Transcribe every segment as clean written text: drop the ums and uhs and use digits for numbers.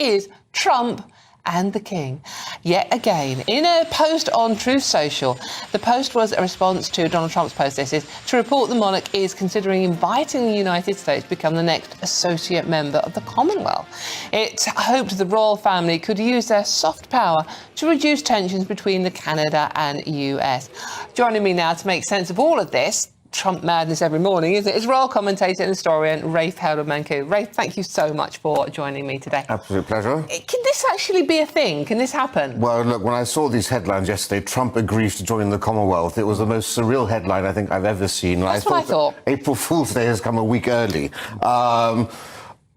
is Trump and the King. Yet again, in a post on Truth Social, the post was a response to Donald Trump's post, this is, to report the monarch is considering inviting the United States to become the next associate member of the Commonwealth. It hoped the royal family could use their soft power to reduce tensions between the Canada and US. Joining me now to make sense of all of this, Trump madness every morning, isn't it? Is royal commentator and historian Rafe Heydel-Mankoo. Rafe, thank you so much for joining me today. Absolute pleasure. Can this actually be a thing? Can this happen? Well, look, when I saw these headlines yesterday, Trump agrees to join the Commonwealth, it was the most surreal headline I think I've ever seen. That's what I thought. April Fool's Day has come a week early.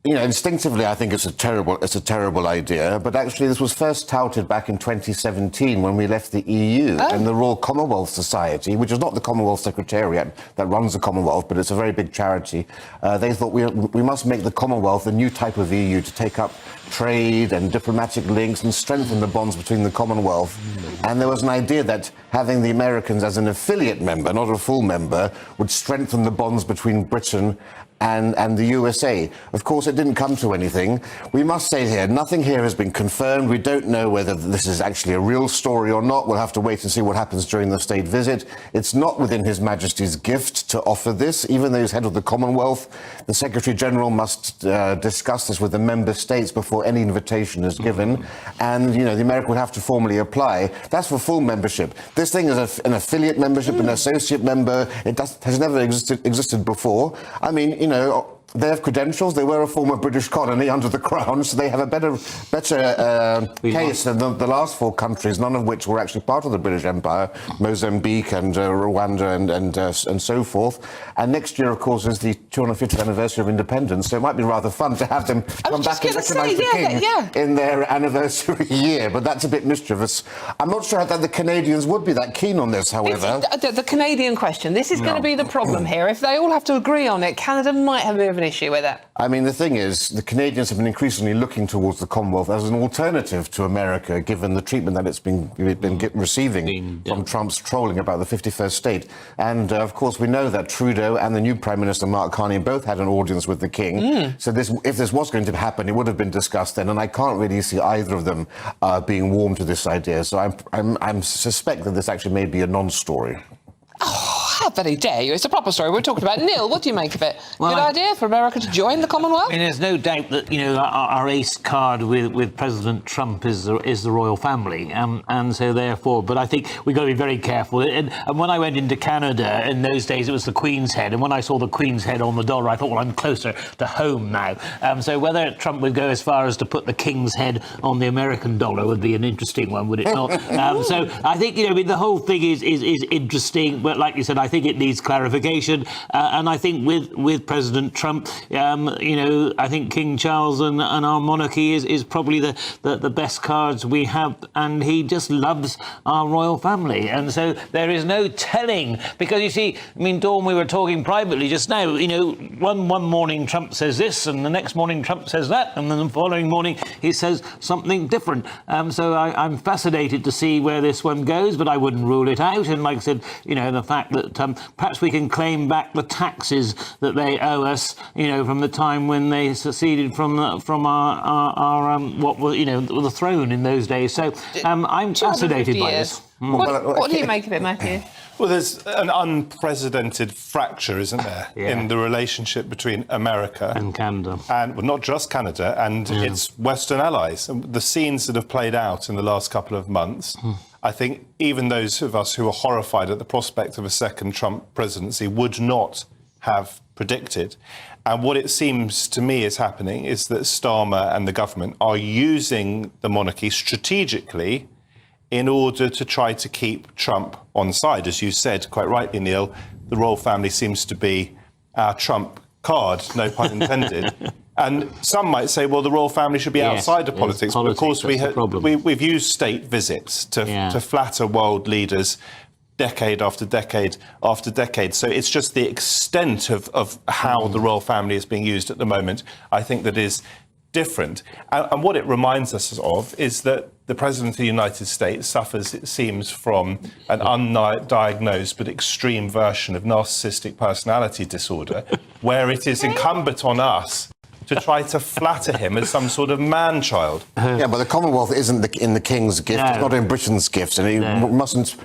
You know, instinctively, I think it's a terrible idea. But actually, this was first touted back in 2017 when we left the EU and the Royal Commonwealth Society, which is not the Commonwealth Secretariat that runs the Commonwealth, but it's a very big charity. They thought we must make the Commonwealth a new type of EU to take up trade and diplomatic links and strengthen the bonds between the Commonwealth. And there was an idea that having the Americans as an affiliate member, not a full member, would strengthen the bonds between Britain and the USA. Of course, it didn't come to anything. We must say here, nothing here has been confirmed. We don't know whether this is actually a real story or not. We'll have to wait and see what happens during the state visit. It's not within His Majesty's gift to offer this. Even though he's head of the Commonwealth, the Secretary-General must discuss this with the member states before any invitation is given. And, you know, the America would have to formally apply. That's for full membership. This thing is an affiliate membership, an associate member. It has never existed before. I mean, you know, they have credentials. They were a former British colony under the Crown, so they have a better case than the last four countries, none of which were actually part of the British Empire, Mozambique and Rwanda and so forth. And next year, of course, is the 250th anniversary of independence, so it might be rather fun to have them come back and recognise the King in their anniversary year, but that's a bit mischievous. I'm not sure that the Canadians would be that keen on this, however. The Canadian question, this is going to be the problem here. If they all have to agree on it, Canada might have a bit of an issue with it. I mean, the thing is, the Canadians have been increasingly looking towards the Commonwealth as an alternative to America, given the treatment that it's been receiving from Trump's trolling about the 51st state. And, of course, we know that Trudeau and the new Prime Minister, Mark Carney, both had an audience with the King. So if this was going to happen, it would have been discussed then, and I can't really see either of them being warm to this idea. So I suspect that this actually may be a non-story. Oh, how very dare you. It's a proper story we're talking about. Neil, what do you make of it? Well, good idea for America to join the Commonwealth? I mean, there's no doubt that, you know, our ace card with President Trump is the royal family. And so, therefore, but I think we've got to be very careful. And when I went into Canada, in those days, it was the Queen's head. And when I saw the Queen's head on the dollar, I thought, well, I'm closer to home now. So whether Trump would go as far as to put the King's head on the American dollar would be an interesting one, would it not? So I think, you know, I mean, the whole thing is interesting. But like you said, I think it needs clarification. And I think with President Trump, you know, I think King Charles and our monarchy is probably the best cards we have. And he just loves our royal family. And so there is no telling, because you see, I mean, Dawn, we were talking privately just now, you know, one morning Trump says this and the next morning Trump says that, and then the following morning he says something different. So I'm fascinated to see where this one goes, but I wouldn't rule it out. And like I said, you know, the fact that perhaps we can claim back the taxes that they owe us, you know, from the time when they seceded from our what was, you know, the throne in those days. So I'm fascinated by this. What do you make of it, Matthew? Well, there's an unprecedented fracture, isn't there, in the relationship between America and Canada, and well, not just Canada and its Western allies. And the scenes that have played out in the last couple of months, I think even those of us who are horrified at the prospect of a second Trump presidency would not have predicted. And what it seems to me is happening is that Starmer and the government are using the monarchy strategically in order to try to keep Trump on side. As you said, quite rightly, Neil, the royal family seems to be our Trump card, no pun intended. And some might say, well, the royal family should be outside of politics. But of course, we've used state visits to flatter world leaders decade after decade after decade. So it's just the extent of how the royal family is being used at the moment, I think, that is different. And what it reminds us of is that the President of the United States suffers, it seems, from an undiagnosed but extreme version of narcissistic personality disorder, where it is incumbent on us to try to flatter him as some sort of man-child. Yeah, but the Commonwealth isn't in the King's gift. No. It's not in Britain's gift, and you mustn't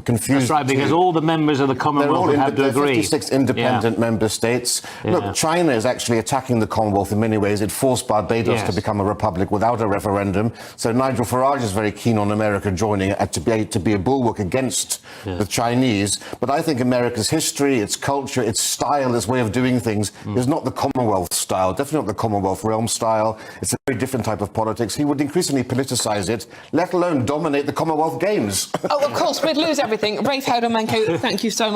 confuse. That's right, because all the members of the Commonwealth would have to agree. 56 independent member states. Yeah. Look, China is actually attacking the Commonwealth in many ways. It forced Barbados to become a republic without a referendum. So Nigel Farage is very keen on America joining it to be a bulwark against the Chinese. But I think America's history, its culture, its style, its way of doing things is not the Commonwealth style, definitely not the Commonwealth realm style. It's a very different type of politics. He would increasingly politicise it, let alone dominate the Commonwealth Games. Oh, of course, we'd lose everything. Rafe Heydel-Mankoo, thank you so much.